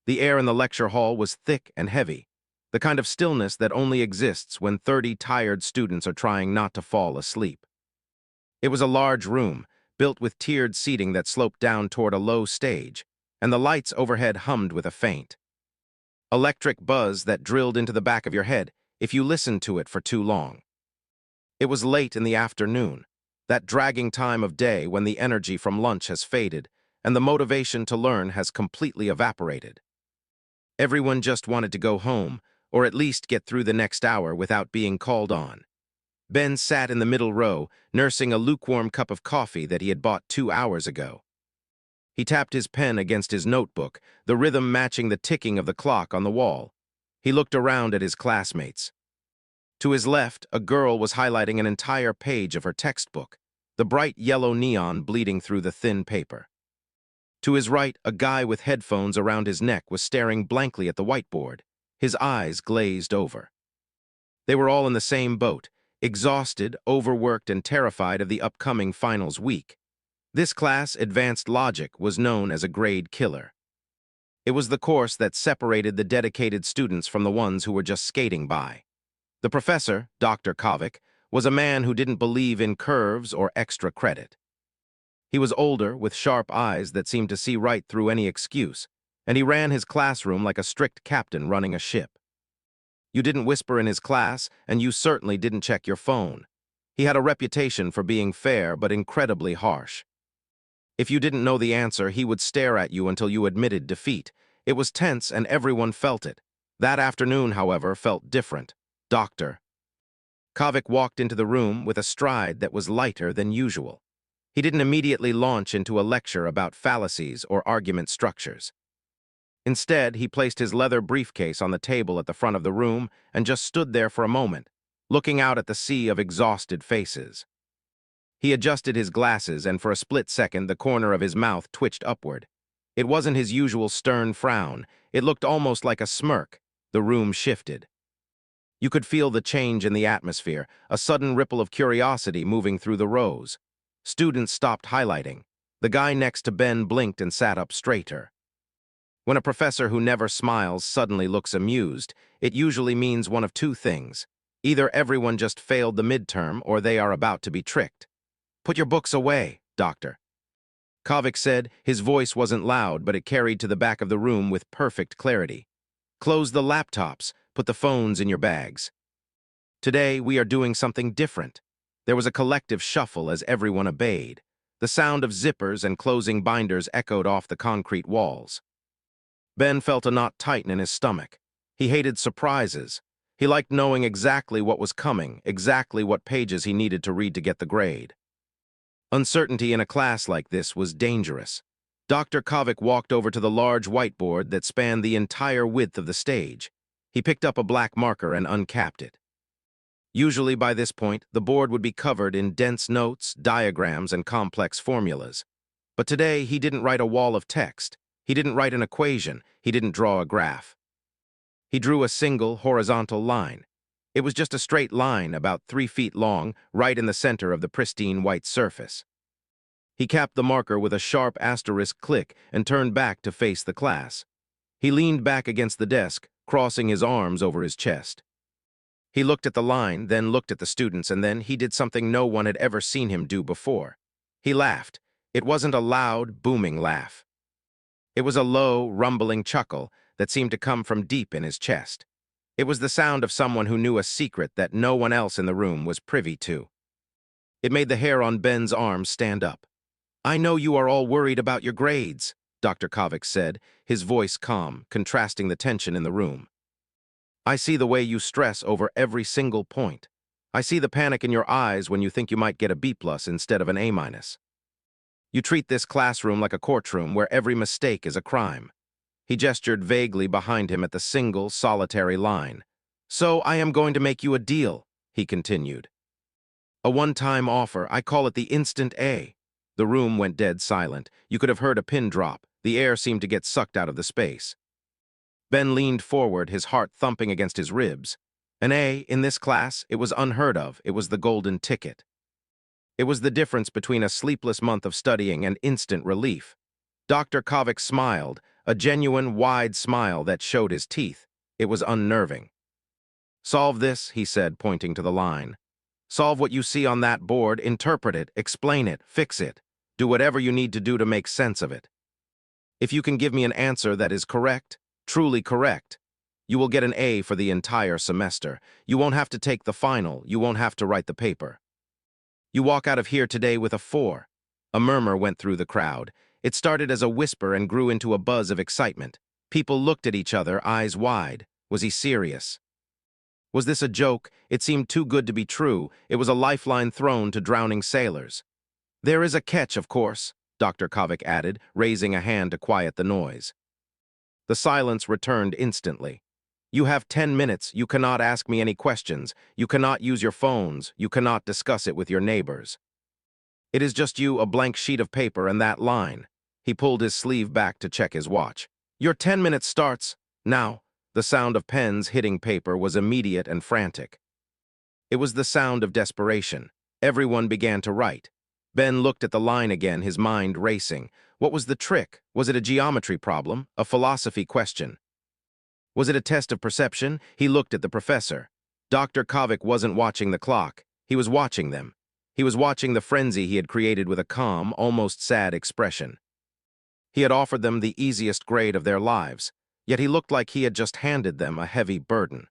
The air in the lecture hall was thick and heavy, the kind of stillness that only exists when 30 tired students are trying not to fall asleep. It was a large room, built with tiered seating that sloped down toward a low stage, and the lights overhead hummed with a faint, electric buzz that drilled into the back of your head if you listened to it for too long. It was late in the afternoon, that dragging time of day when the energy from lunch has faded and the motivation to learn has completely evaporated. Everyone just wanted to go home, or at least get through the next hour without being called on. Ben sat in the middle row, nursing a lukewarm cup of coffee that he had bought 2 hours ago. He tapped his pen against his notebook, the rhythm matching the ticking of the clock on the wall. He looked around at his classmates. To his left, a girl was highlighting an entire page of her textbook, the bright yellow neon bleeding through the thin paper. To his right, a guy with headphones around his neck was staring blankly at the whiteboard, his eyes glazed over. They were all in the same boat, exhausted, overworked, and terrified of the upcoming finals week. This class, Advanced Logic, was known as a grade killer. It was the course that separated the dedicated students from the ones who were just skating by. The professor, Dr. Kovic, was a man who didn't believe in curves or extra credit. He was older, with sharp eyes that seemed to see right through any excuse, and he ran his classroom like a strict captain running a ship. You didn't whisper in his class, and you certainly didn't check your phone. He had a reputation for being fair but incredibly harsh. If you didn't know the answer, he would stare at you until you admitted defeat. It was tense and everyone felt it. That afternoon, however, felt different. Dr. Kovic walked into the room with a stride that was lighter than usual. He didn't immediately launch into a lecture about fallacies or argument structures. Instead, he placed his leather briefcase on the table at the front of the room and just stood there for a moment, looking out at the sea of exhausted faces. He adjusted his glasses, and for a split second, the corner of his mouth twitched upward. It wasn't his usual stern frown. It looked almost like a smirk. The room shifted. You could feel the change in the atmosphere, a sudden ripple of curiosity moving through the rows. Students stopped highlighting. The guy next to Ben blinked and sat up straighter. When a professor who never smiles suddenly looks amused, it usually means one of two things. Either everyone just failed the midterm or they are about to be tricked. "Put your books away, Doctor." Kovic said. His voice wasn't loud, but it carried to the back of the room with perfect clarity. "Close the laptops. Put the phones in your bags. Today, we are doing something different." There was a collective shuffle as everyone obeyed. The sound of zippers and closing binders echoed off the concrete walls. Ben felt a knot tighten in his stomach. He hated surprises. He liked knowing exactly what was coming, exactly what pages he needed to read to get the grade. Uncertainty in a class like this was dangerous. Dr. Kovic walked over to the large whiteboard that spanned the entire width of the stage. He picked up a black marker and uncapped it. Usually by this point, the board would be covered in dense notes, diagrams, and complex formulas. But today, he didn't write a wall of text. He didn't write an equation. He didn't draw a graph. He drew a single horizontal line. It was just a straight line about 3 feet long, right in the center of the pristine white surface. He capped the marker with a sharp asterisk click and turned back to face the class. He leaned back against the desk, crossing his arms over his chest. He looked at the line, then looked at the students, and then he did something no one had ever seen him do before. He laughed. It wasn't a loud, booming laugh. It was a low, rumbling chuckle that seemed to come from deep in his chest. It was the sound of someone who knew a secret that no one else in the room was privy to. It made the hair on Ben's arms stand up. "I know you are all worried about your grades," Dr. Kovic said, his voice calm, contrasting the tension in the room. "I see the way you stress over every single point. I see the panic in your eyes when you think you might get a B+ instead of an A-. You treat this classroom like a courtroom where every mistake is a crime." He gestured vaguely behind him at the single, solitary line. "So I am going to make you a deal," he continued. "A one-time offer. I call it the instant A." The room went dead silent. You could have heard a pin drop. The air seemed to get sucked out of the space. Ben leaned forward, his heart thumping against his ribs. An A in this class, it was unheard of. It was the golden ticket. It was the difference between a sleepless month of studying and instant relief. Dr. Kovic smiled, a genuine, wide smile that showed his teeth. It was unnerving. "Solve this," he said, pointing to the line. "Solve what you see on that board, interpret it, explain it, fix it. Do whatever you need to do to make sense of it. If you can give me an answer that is correct, truly correct, you will get an A for the entire semester. You won't have to take the final, you won't have to write the paper. You walk out of here today with a 4. A murmur went through the crowd. It started as a whisper and grew into a buzz of excitement. People looked at each other, eyes wide. Was he serious? Was this a joke? It seemed too good to be true. It was a lifeline thrown to drowning sailors. "There is a catch, of course," Dr. Kovic added, raising a hand to quiet the noise. The silence returned instantly. "You have 10 minutes. You cannot ask me any questions. You cannot use your phones. You cannot discuss it with your neighbors. It is just you, a blank sheet of paper, and that line." He pulled his sleeve back to check his watch. "Your 10 minutes starts now." The sound of pens hitting paper was immediate and frantic. It was the sound of desperation. Everyone began to write. Ben looked at the line again, his mind racing. What was the trick? Was it a geometry problem? A philosophy question? Was it a test of perception? He looked at the professor. Dr. Kovic wasn't watching the clock. He was watching them. He was watching the frenzy he had created with a calm, almost sad expression. He had offered them the easiest grade of their lives, yet he looked like he had just handed them a heavy burden.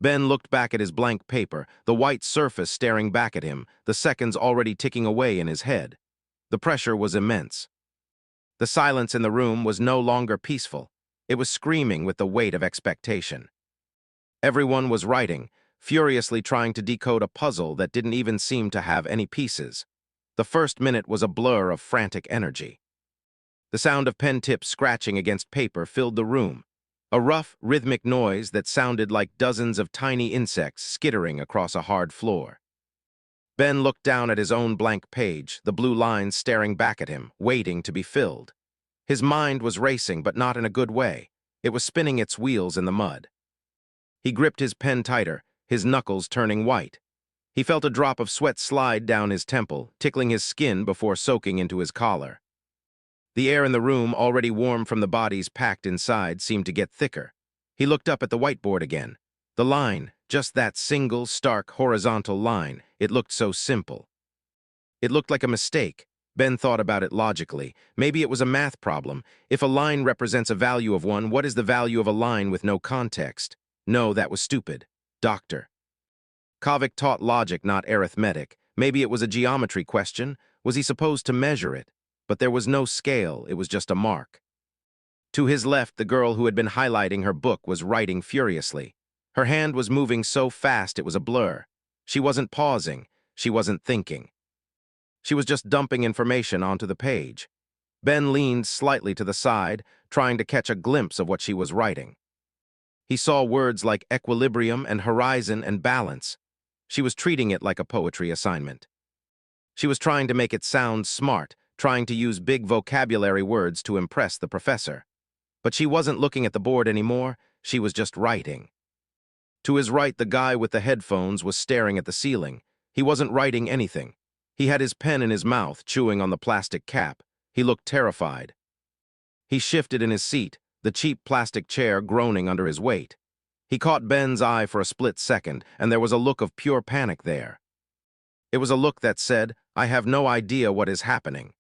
Ben looked back at his blank paper, the white surface staring back at him, the seconds already ticking away in his head. The pressure was immense. The silence in the room was no longer peaceful. It was screaming with the weight of expectation. Everyone was writing, furiously trying to decode a puzzle that didn't even seem to have any pieces. The first minute was a blur of frantic energy. The sound of pen tips scratching against paper filled the room, a rough, rhythmic noise that sounded like dozens of tiny insects skittering across a hard floor. Ben looked down at his own blank page, the blue lines staring back at him, waiting to be filled. His mind was racing, but not in a good way. It was spinning its wheels in the mud. He gripped his pen tighter, his knuckles turning white. He felt a drop of sweat slide down his temple, tickling his skin before soaking into his collar. The air in the room, already warm from the bodies packed inside, seemed to get thicker. He looked up at the whiteboard again. The line, just that single, stark, horizontal line, it looked so simple. It looked like a mistake. Ben thought about it logically. Maybe it was a math problem. If a line represents a value of 1, what is the value of a line with no context? No, that was stupid. Doctor Kovic taught logic, not arithmetic. Maybe it was a geometry question. Was he supposed to measure it? But there was no scale, it was just a mark. To his left, the girl who had been highlighting her book was writing furiously. Her hand was moving so fast it was a blur. She wasn't pausing, she wasn't thinking. She was just dumping information onto the page. Ben leaned slightly to the side, trying to catch a glimpse of what she was writing. He saw words like equilibrium and horizon and balance. She was treating it like a poetry assignment. She was trying to make it sound smart, trying to use big vocabulary words to impress the professor. But she wasn't looking at the board anymore, she was just writing. To his right, the guy with the headphones was staring at the ceiling. He wasn't writing anything. He had his pen in his mouth, chewing on the plastic cap. He looked terrified. He shifted in his seat, the cheap plastic chair groaning under his weight. He caught Ben's eye for a split second, and there was a look of pure panic there. It was a look that said, "I have no idea what is happening."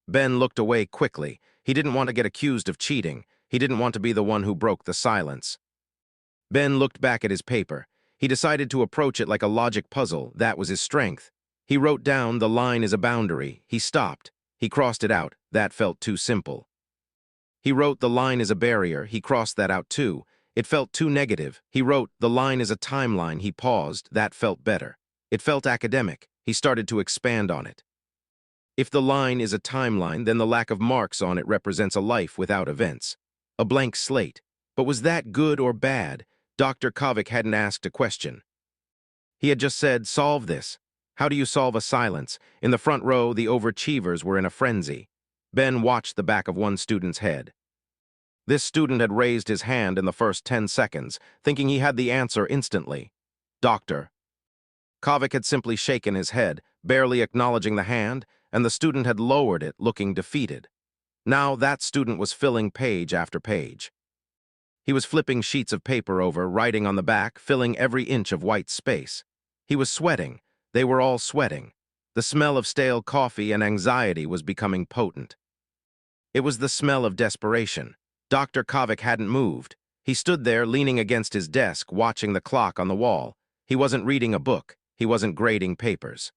Ben looked away quickly. He didn't want to get accused of cheating. He didn't want to be the one who broke the silence. Ben looked back at his paper. He decided to approach it like a logic puzzle. That was his strength. He wrote down, "The line is a boundary." He stopped. He crossed it out. That felt too simple. He wrote, "The line is a barrier." He crossed that out too. It felt too negative. He wrote, "The line is a timeline." He paused. That felt better. It felt academic. He started to expand on it. If the line is a timeline, then the lack of marks on it represents a life without events. A blank slate. But was that good or bad? Dr. Kovic hadn't asked a question. He had just said, "Solve this." How do you solve a silence? In the front row, the overachievers were in a frenzy. Ben watched the back of one student's head. This student had raised his hand in the first 10 seconds, thinking he had the answer instantly. "Doctor." Kovic had simply shaken his head, barely acknowledging the hand, and the student had lowered it, looking defeated. Now that student was filling page after page. He was flipping sheets of paper over, writing on the back, filling every inch of white space. He was sweating. They were all sweating. The smell of stale coffee and anxiety was becoming potent. It was the smell of desperation. Dr. Kovic hadn't moved. He stood there, leaning against his desk, watching the clock on the wall. He wasn't reading a book. He wasn't grading papers.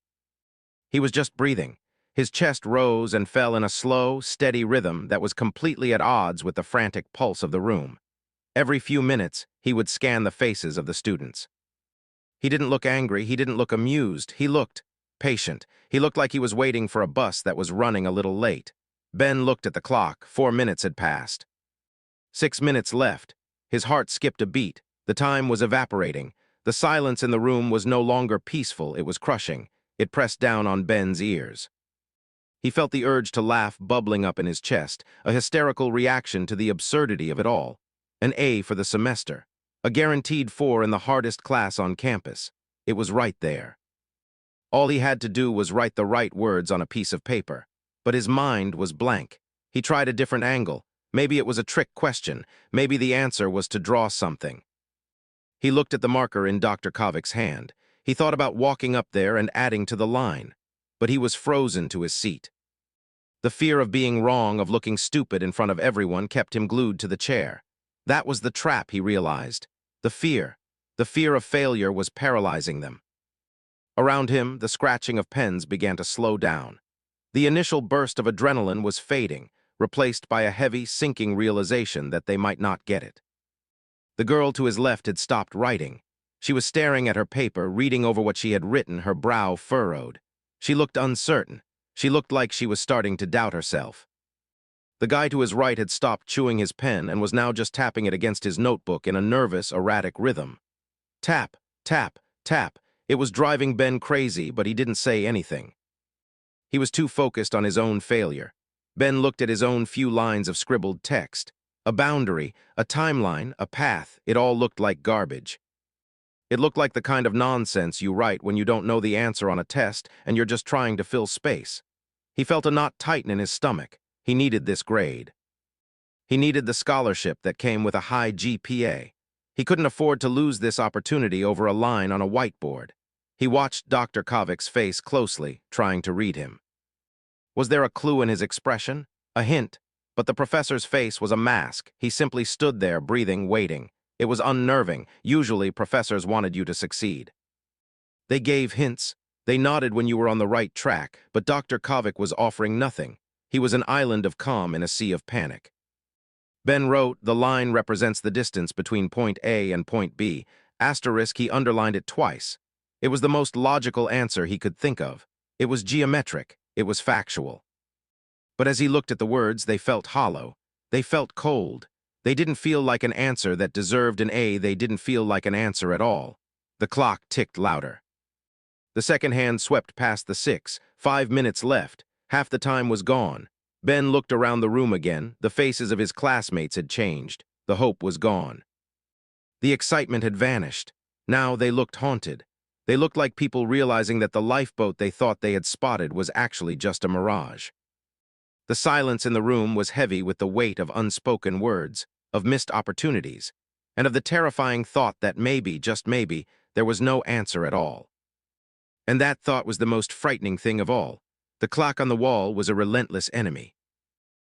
He was just breathing. His chest rose and fell in a slow, steady rhythm that was completely at odds with the frantic pulse of the room. Every few minutes, he would scan the faces of the students. He didn't look angry, he didn't look amused, he looked patient. He looked like he was waiting for a bus that was running a little late. Ben looked at the clock. 4 minutes had passed. 6 minutes left. His heart skipped a beat. The time was evaporating. The silence in the room was no longer peaceful, it was crushing. It pressed down on Ben's ears. He felt the urge to laugh bubbling up in his chest, a hysterical reaction to the absurdity of it all. An A for the semester. A guaranteed 4 in the hardest class on campus. It was right there. All he had to do was write the right words on a piece of paper. But his mind was blank. He tried a different angle. Maybe it was a trick question. Maybe the answer was to draw something. He looked at the marker in Dr. Kovic's hand. He thought about walking up there and adding to the line. But he was frozen to his seat. The fear of being wrong, of looking stupid in front of everyone, kept him glued to the chair. That was the trap, he realized. The fear of failure was paralyzing them. Around him, the scratching of pens began to slow down. The initial burst of adrenaline was fading, replaced by a heavy, sinking realization that they might not get it. The girl to his left had stopped writing. She was staring at her paper, reading over what she had written, her brow furrowed. She looked uncertain. She looked like she was starting to doubt herself. The guy to his right had stopped chewing his pen and was now just tapping it against his notebook in a nervous, erratic rhythm. Tap, tap, tap. It was driving Ben crazy, but he didn't say anything. He was too focused on his own failure. Ben looked at his own few lines of scribbled text. A boundary, a timeline, a path, it all looked like garbage. It looked like the kind of nonsense you write when you don't know the answer on a test and you're just trying to fill space. He felt a knot tighten in his stomach. He needed this grade. He needed the scholarship that came with a high GPA. He couldn't afford to lose this opportunity over a line on a whiteboard. He watched Dr. Kovic's face closely, trying to read him. Was there a clue in his expression? A hint? But the professor's face was a mask. He simply stood there, breathing, waiting. It was unnerving. Usually, professors wanted you to succeed. They gave hints. They nodded when you were on the right track, but Dr. Kovic was offering nothing. He was an island of calm in a sea of panic. Ben wrote, the line represents the distance between point A and point B. Asterisk, he underlined it twice. It was the most logical answer he could think of. It was geometric. It was factual. But as he looked at the words, they felt hollow. They felt cold. They didn't feel like an answer that deserved an A. They didn't feel like an answer at all. The clock ticked louder. The second hand swept past the 6. 5 minutes left. Half the time was gone. Ben looked around the room again. The faces of his classmates had changed. The hope was gone. The excitement had vanished. Now they looked haunted. They looked like people realizing that the lifeboat they thought they had spotted was actually just a mirage. The silence in the room was heavy with the weight of unspoken words, of missed opportunities, and of the terrifying thought that maybe, just maybe, there was no answer at all. And that thought was the most frightening thing of all. The clock on the wall was a relentless enemy.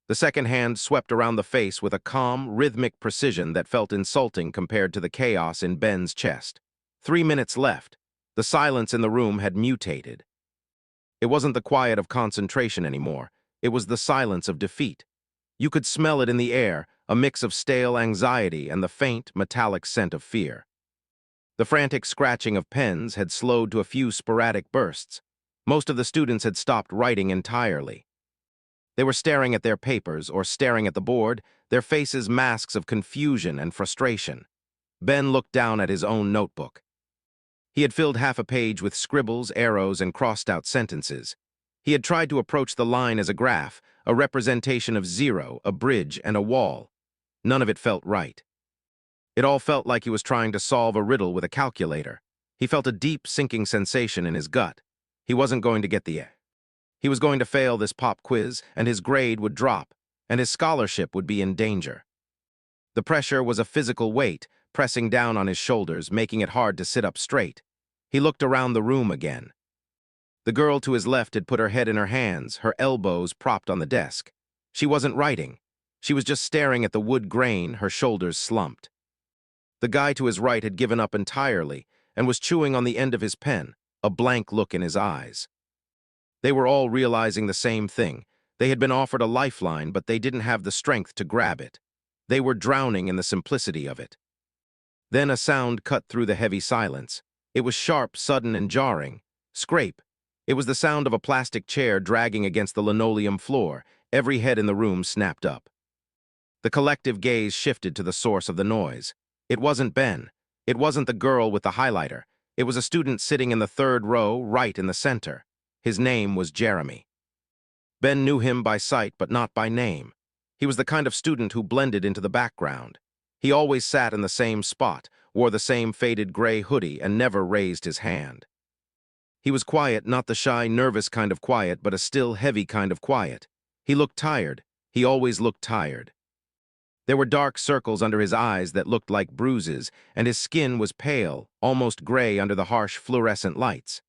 The second hand swept around the face with a calm, rhythmic precision that felt insulting compared to the chaos in Ben's chest. 3 minutes left. The silence in the room had mutated. It wasn't the quiet of concentration anymore. It was the silence of defeat. You could smell it in the air, a mix of stale anxiety and the faint, metallic scent of fear. The frantic scratching of pens had slowed to a few sporadic bursts. Most of the students had stopped writing entirely. They were staring at their papers or staring at the board, their faces masks of confusion and frustration. Ben looked down at his own notebook. He had filled half a page with scribbles, arrows, and crossed-out sentences. He had tried to approach the line as a graph, a representation of 0, a bridge, and a wall. None of it felt right. It all felt like he was trying to solve a riddle with a calculator. He felt a deep, sinking sensation in his gut. He wasn't going to get the A. He was going to fail this pop quiz, and his grade would drop. and his scholarship would be in danger. The pressure was a physical weight, pressing down on his shoulders, making it hard to sit up straight. He looked around the room again. The girl to his left had put her head in her hands, her elbows propped on the desk. She wasn't writing. She was just staring at the wood grain, her shoulders slumped. The guy to his right had given up entirely and was chewing on the end of his pen, a blank look in his eyes. They were all realizing the same thing. They had been offered a lifeline, but they didn't have the strength to grab it. They were drowning in the simplicity of it. Then a sound cut through the heavy silence. It was sharp, sudden, and jarring. Scrape. It was the sound of a plastic chair dragging against the linoleum floor. Every head in the room snapped up. The collective gaze shifted to the source of the noise. It wasn't Ben. It wasn't the girl with the highlighter. It was a student sitting in the third row, right in the center. His name was Jeremy. Ben knew him by sight, but not by name. He was the kind of student who blended into the background. He always sat in the same spot, wore the same faded gray hoodie, and never raised his hand. He was quiet, not the shy, nervous kind of quiet, but a still, heavy kind of quiet. He looked tired. He always looked tired. There were dark circles under his eyes that looked like bruises, and his skin was pale, almost gray under the harsh fluorescent lights.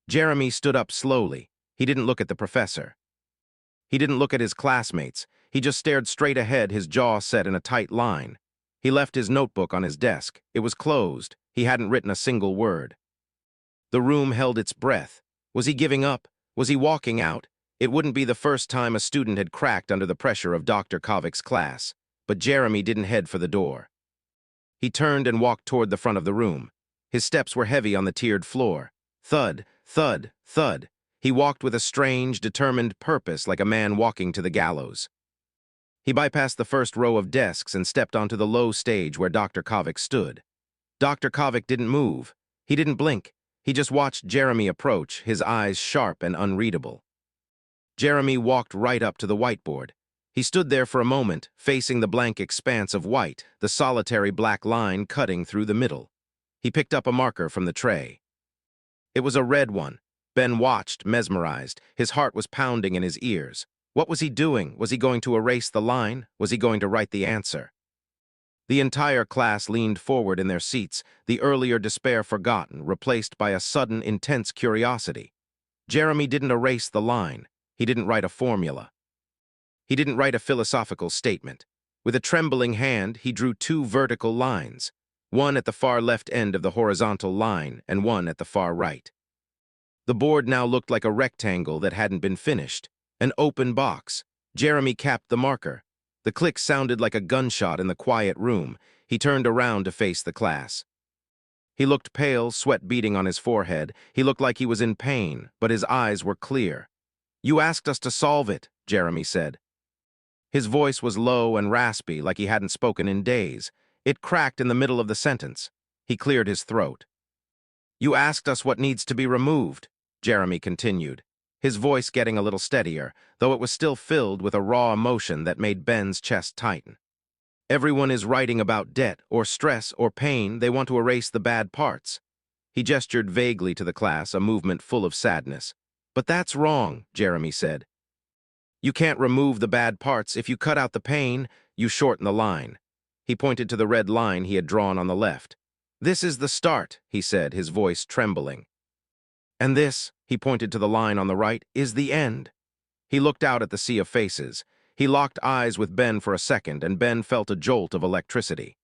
Jeremy stood up slowly. He didn't look at the professor. He didn't look at his classmates. He just stared straight ahead, his jaw set in a tight line. He left his notebook on his desk. It was closed. He hadn't written a single word. The room held its breath. Was he giving up? Was he walking out? It wouldn't be the first time a student had cracked under the pressure of Dr. Kovik's class. But Jeremy didn't head for the door. He turned and walked toward the front of the room. His steps were heavy on the tiered floor. Thud, thud, thud. He walked with a strange, determined purpose, like a man walking to the gallows. He bypassed the first row of desks and stepped onto the low stage where Dr. Kovik stood. Dr. Kovik didn't move. He didn't blink. He just watched Jeremy approach, his eyes sharp and unreadable. Jeremy walked right up to the whiteboard. He stood there for a moment, facing the blank expanse of white, the solitary black line cutting through the middle. He picked up a marker from the tray. It was a red one. Ben watched, mesmerized. His heart was pounding in his ears. What was he doing? Was he going to erase the line? Was he going to write the answer? The entire class leaned forward in their seats, the earlier despair forgotten, replaced by a sudden, intense curiosity. Jeremy didn't erase the line. He didn't write a formula. He didn't write a philosophical statement. With a trembling hand, he drew two vertical lines, one at the far left end of the horizontal line and one at the far right. The board now looked like a rectangle that hadn't been finished, an open box. Jeremy capped the marker. The click sounded like a gunshot in the quiet room. He turned around to face the class. He looked pale, sweat beading on his forehead. He looked like he was in pain, but his eyes were clear. "You asked us to solve it," Jeremy said. His voice was low and raspy, like he hadn't spoken in days. It cracked in the middle of the sentence. He cleared his throat. "You asked us what needs to be removed," Jeremy continued, his voice getting a little steadier, though it was still filled with a raw emotion that made Ben's chest tighten. "Everyone is writing about debt or stress or pain. They want to erase the bad parts." He gestured vaguely to the class, a movement full of sadness. "But that's wrong," Jeremy said. "You can't remove the bad parts. If you cut out the pain, you shorten the line." He pointed to the red line he had drawn on the left. "This is the start," he said, his voice trembling. "And this," he pointed to the line on the right, "is the end." He looked out at the sea of faces. He locked eyes with Ben for a second, and Ben felt a jolt of electricity.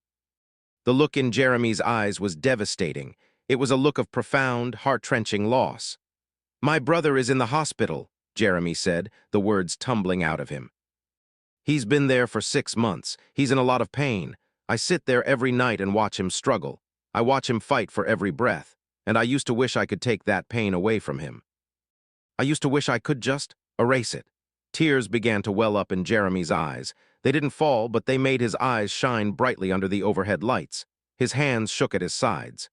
The look in Jeremy's eyes was devastating. It was a look of profound, heart-wrenching loss. "My brother is in the hospital," Jeremy said, the words tumbling out of him. "He's been there for 6 months. He's in a lot of pain. I sit there every night and watch him struggle. I watch him fight for every breath, and I used to wish I could take that pain away from him. I used to wish I could just erase it." Tears began to well up in Jeremy's eyes. They didn't fall, but they made his eyes shine brightly under the overhead lights. His hands shook at his sides.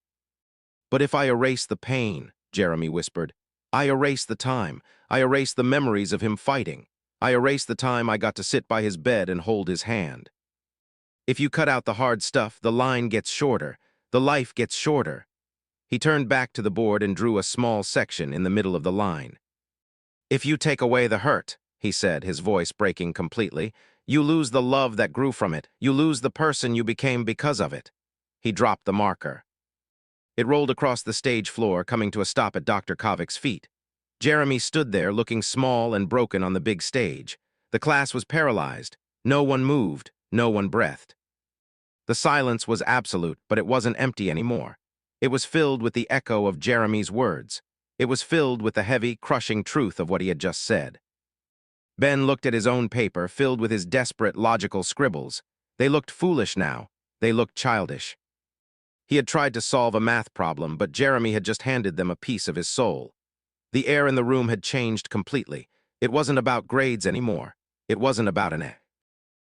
"But if I erase the pain," Jeremy whispered, "I erase the time. I erase the memories of him fighting. I erase the time I got to sit by his bed and hold his hand. If you cut out the hard stuff, the line gets shorter. The life gets shorter." He turned back to the board and drew a small section in the middle of the line. "If you take away the hurt," he said, his voice breaking completely, You lose the love that grew from it. You lose the person you became because of it. He dropped the marker. It rolled across the stage floor, coming to a stop at Dr. Kovik's feet. Jeremy stood there, looking small and broken on the big stage. The class was paralyzed. No one moved. No one breathed. The silence was absolute, but it wasn't empty anymore. It was filled with the echo of Jeremy's words. It was filled with the heavy, crushing truth of what he had just said. Ben looked at his own paper, filled with his desperate, logical scribbles. They looked foolish now. They looked childish. He had tried to solve a math problem, but Jeremy had just handed them a piece of his soul. The air in the room had changed completely. It wasn't about grades anymore. It wasn't about an A.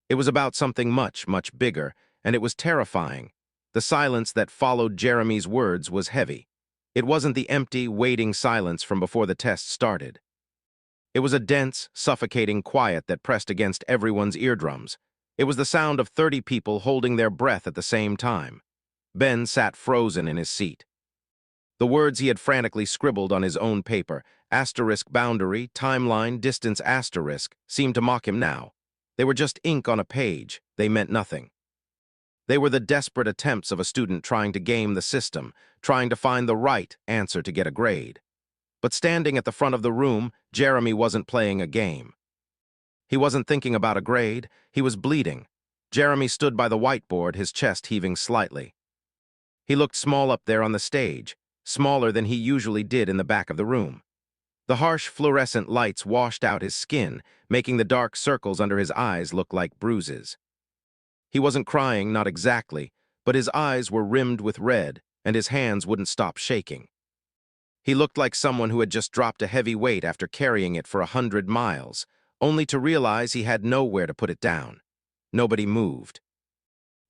It was about something much, much bigger, and it was terrifying. The silence that followed Jeremy's words was heavy. It wasn't the empty, waiting silence from before the test started. It was a dense, suffocating quiet that pressed against everyone's eardrums. It was the sound of 30 people holding their breath at the same time. Ben sat frozen in his seat. The words he had frantically scribbled on his own paper, asterisk boundary, timeline, distance asterisk, seemed to mock him now. They were just ink on a page. They meant nothing. They were the desperate attempts of a student trying to game the system, trying to find the right answer to get a grade. But standing at the front of the room, Jeremy wasn't playing a game. He wasn't thinking about a grade. He was bleeding. Jeremy stood by the whiteboard, his chest heaving slightly. He looked small up there on the stage, smaller than he usually did in the back of the room. The harsh fluorescent lights washed out his skin, making the dark circles under his eyes look like bruises. He wasn't crying, not exactly, but his eyes were rimmed with red, and his hands wouldn't stop shaking. He looked like someone who had just dropped a heavy weight after carrying it for 100 miles, only to realize he had nowhere to put it down. Nobody moved.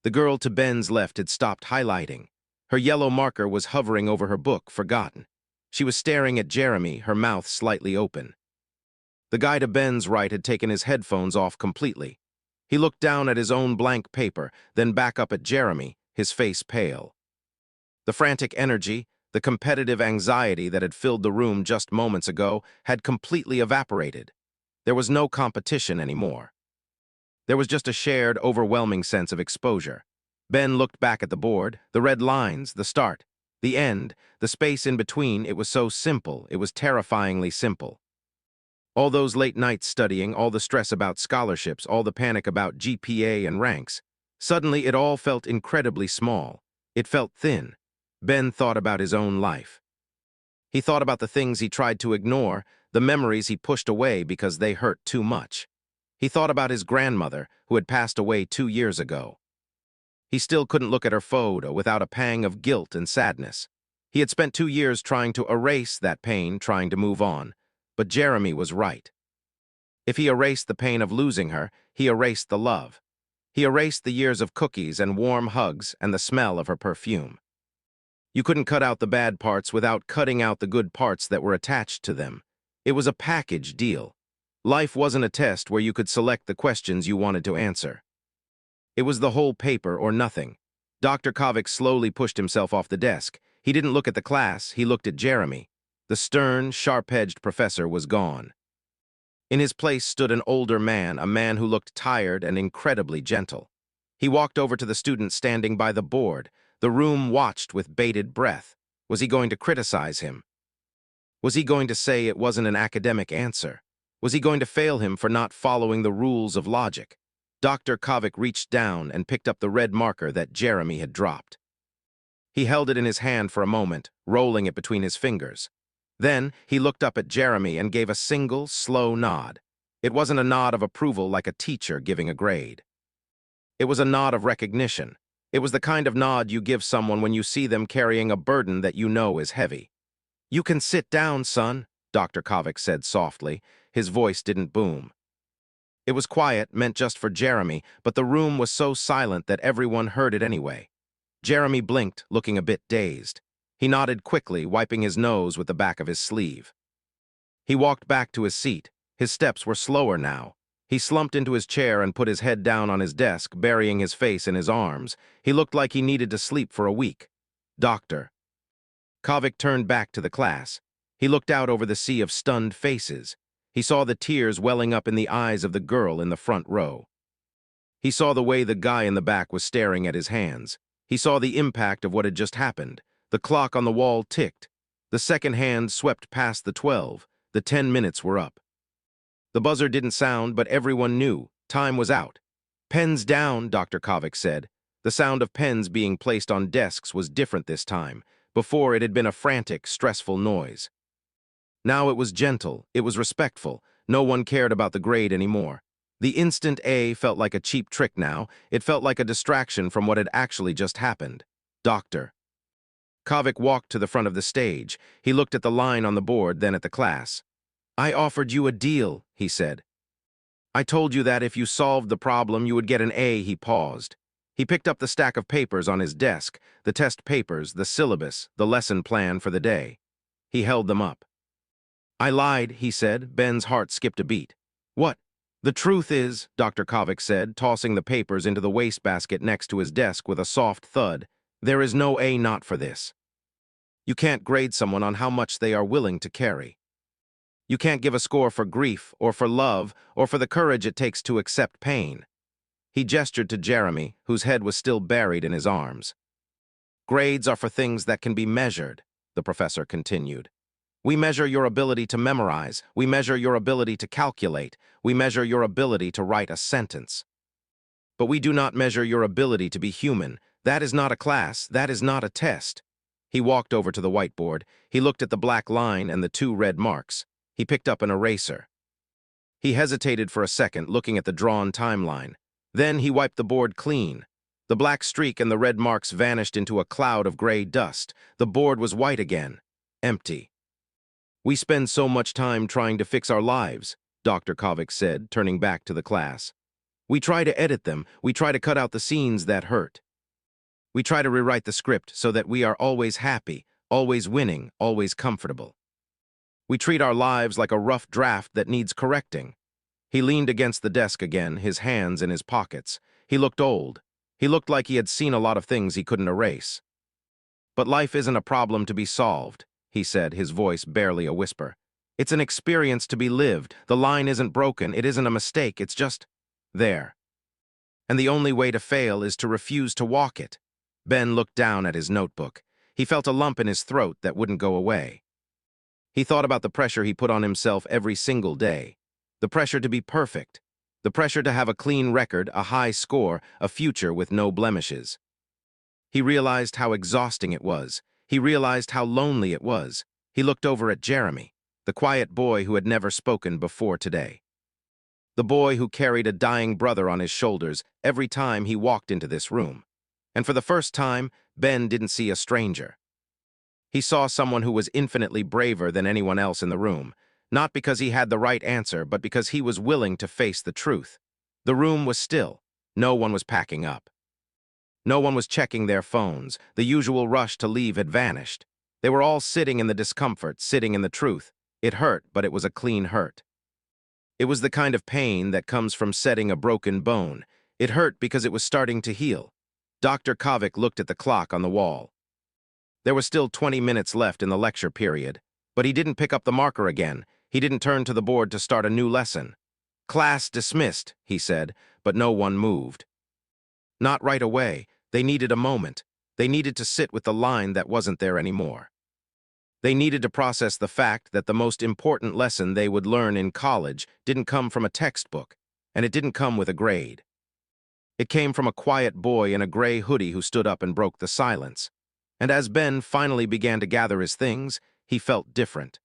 The girl to Ben's left had stopped highlighting. Her yellow marker was hovering over her book, forgotten. She was staring at Jeremy, her mouth slightly open. The guy to Ben's right had taken his headphones off completely. He looked down at his own blank paper, then back up at Jeremy, his face pale. The frantic energy, the competitive anxiety that had filled the room just moments ago had completely evaporated. There was no competition anymore. There was just a shared, overwhelming sense of exposure. Ben looked back at the board, the red lines, the start, the end, the space in between. It was so simple, it was terrifyingly simple. All those late nights studying, all the stress about scholarships, all the panic about GPA and ranks. Suddenly it all felt incredibly small. It felt thin. Ben thought about his own life. He thought about the things he tried to ignore, the memories he pushed away because they hurt too much. He thought about his grandmother, who had passed away 2 years ago. He still couldn't look at her photo without a pang of guilt and sadness. He had spent 2 years trying to erase that pain, trying to move on. But Jeremy was right. If he erased the pain of losing her, he erased the love. He erased the years of cookies and warm hugs and the smell of her perfume. You couldn't cut out the bad parts without cutting out the good parts that were attached to them. It was a package deal. Life wasn't a test where you could select the questions you wanted to answer. It was the whole paper or nothing. Dr. Kovik slowly pushed himself off the desk. He didn't look at the class, he looked at Jeremy. The stern, sharp-edged professor was gone. In his place stood an older man, a man who looked tired and incredibly gentle. He walked over to the student standing by the board. The room watched with bated breath. Was he going to criticize him? Was he going to say it wasn't an academic answer? Was he going to fail him for not following the rules of logic? Dr. Kovik reached down and picked up the red marker that Jeremy had dropped. He held it in his hand for a moment, rolling it between his fingers. Then he looked up at Jeremy and gave a single, slow nod. It wasn't a nod of approval like a teacher giving a grade. It was a nod of recognition. It was the kind of nod you give someone when you see them carrying a burden that you know is heavy. "You can sit down, son," Dr. Kovik said softly. His voice didn't boom. It was quiet, meant just for Jeremy, but the room was so silent that everyone heard it anyway. Jeremy blinked, looking a bit dazed. He nodded quickly, wiping his nose with the back of his sleeve. He walked back to his seat. His steps were slower now. He slumped into his chair and put his head down on his desk, burying his face in his arms. He looked like he needed to sleep for a week. "Doctor." Kovik turned back to the class. He looked out over the sea of stunned faces. He saw the tears welling up in the eyes of the girl in the front row. He saw the way the guy in the back was staring at his hands. He saw the impact of what had just happened. The clock on the wall ticked. The second hand swept past the 12. The 10 minutes were up. The buzzer didn't sound, but everyone knew. Time was out. "Pens down," Dr. Kovic said. The sound of pens being placed on desks was different this time. Before, it had been a frantic, stressful noise. Now it was gentle, it was respectful. No one cared about the grade anymore. The instant A felt like a cheap trick now. It felt like a distraction from what had actually just happened. Doctor. Kovic walked to the front of the stage. He looked at the line on the board, then at the class. "I offered you a deal," he said. "I told you that if you solved the problem, you would get an A." He paused. He picked up the stack of papers on his desk, the test papers, the syllabus, the lesson plan for the day. He held them up. "I lied," he said. Ben's heart skipped a beat. "What?" "The truth is," Dr. Kovic said, tossing the papers into the wastebasket next to his desk with a soft thud, "there is no A not for this. You can't grade someone on how much they are willing to carry. You can't give a score for grief, or for love, or for the courage it takes to accept pain." He gestured to Jeremy, whose head was still buried in his arms. "Grades are for things that can be measured," the professor continued. "We measure your ability to memorize. We measure your ability to calculate. We measure your ability to write a sentence. But we do not measure your ability to be human. That is not a class. That is not a test." He walked over to the whiteboard. He looked at the black line and the 2 red marks. He picked up an eraser. He hesitated for a second, looking at the drawn timeline. Then he wiped the board clean. The black streak and the red marks vanished into a cloud of gray dust. The board was white again, empty. "We spend so much time trying to fix our lives," Dr. Kovic said, turning back to the class. "We try to edit them. We try to cut out the scenes that hurt. We try to rewrite the script so that we are always happy, always winning, always comfortable. We treat our lives like a rough draft that needs correcting." He leaned against the desk again, his hands in his pockets. He looked old. He looked like he had seen a lot of things he couldn't erase. "But life isn't a problem to be solved," he said, his voice barely a whisper. "It's an experience to be lived. The line isn't broken. It isn't a mistake. It's just there. And the only way to fail is to refuse to walk it." Ben looked down at his notebook. He felt a lump in his throat that wouldn't go away. He thought about the pressure he put on himself every single day. The pressure to be perfect. The pressure to have a clean record, a high score, a future with no blemishes. He realized how exhausting it was. He realized how lonely it was. He looked over at Jeremy, the quiet boy who had never spoken before today. The boy who carried a dying brother on his shoulders every time he walked into this room. And for the first time, Ben didn't see a stranger. He saw someone who was infinitely braver than anyone else in the room, not because he had the right answer, but because he was willing to face the truth. The room was still. No one was packing up. No one was checking their phones. The usual rush to leave had vanished. They were all sitting in the discomfort, sitting in the truth. It hurt, but it was a clean hurt. It was the kind of pain that comes from setting a broken bone. It hurt because it was starting to heal. Dr. Kovic looked at the clock on the wall. There was still 20 minutes left in the lecture period, but he didn't pick up the marker again. He didn't turn to the board to start a new lesson. "Class dismissed," he said, but no one moved. Not right away. They needed a moment. They needed to sit with the line that wasn't there anymore. They needed to process the fact that the most important lesson they would learn in college didn't come from a textbook, and it didn't come with a grade. It came from a quiet boy in a gray hoodie who stood up and broke the silence. And as Ben finally began to gather his things, he felt different.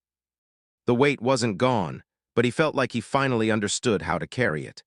The weight wasn't gone, but he felt like he finally understood how to carry it.